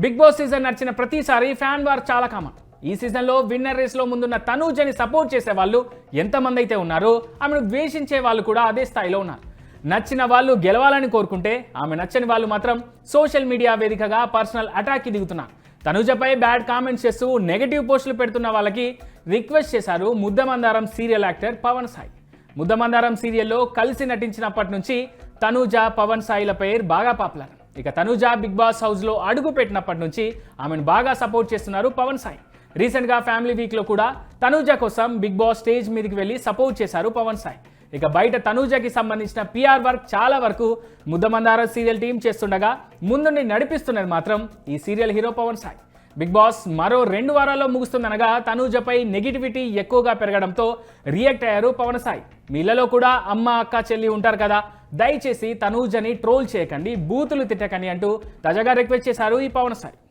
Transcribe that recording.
Big boss season నడిచిన ప్రతిసారి fan war చాలా కామన్. ఈ సీజన్లో విన్నర్ రేస్లో ముందున్న తనూజని సపోర్ట్ చేసే వాళ్ళు ఎంతమంది అయితే ఉన్నారో ఆమెను ద్వేషించే వాళ్ళు కూడా అదే స్థాయిలో ఉన్నారు. నచ్చిన వాళ్ళు గెలవాలని కోరుకుంటే ఆమె నచ్చని వాళ్ళు మాత్రం సోషల్ మీడియా వేదికగా పర్సనల్ అటాక్కి దిగుతున్నారు. తనూజపై బ్యాడ్ కామెంట్స్ చేస్తూ నెగటివ్ పోస్టులు పెడుతున్న వాళ్ళకి రిక్వెస్ట్ చేశారు ముద్దమందారం సీరియల్ యాక్టర్ పవన్ సాయి. ముద్దమందారం సీరియల్లో కలిసి నటించినప్పటి నుంచి తనూజ పవన్ సాయిల పేరు బాగా పాపులర్. ఇక తనూజ బిగ్ బాస్ హౌస్లో అడుగు పెట్టినప్పటి నుంచి ఆమెను బాగా సపోర్ట్ చేస్తున్నారు పవన్ సాయి. రీసెంట్గా ఫ్యామిలీ వీక్లో కూడా తనూజ కోసం బిగ్ బాస్ స్టేజ్ మీదకి వెళ్ళి సపోర్ట్ చేశారు పవన్ సాయి. ఇక బయట తనూజకి సంబంధించిన పిఆర్ వర్క్ చాలా వరకు ముద్దమందారం సీరియల్ టీం చేస్తుండగా ముందుండి నడిపిస్తున్నది మాత్రం ఈ serial hero Pavan Sai. Bigg Boss మరో 2 వారాల్లో ముగుస్తుందనగా తనూజపై నెగిటివిటీ ఎక్కువగా పెరగడంతో రియాక్ట్ అయ్యారు పవన్ సాయి. మీ ఇళ్లలో కూడా అమ్మ అక్క చెల్లి ఉంటారు కదా, దయచేసి తనూజని ట్రోల్ చేయకండి, బూతులు తిట్టకండి అంటూ తాజాగా రిక్వెస్ట్ చేశారు ఈ పవన్ సాయి.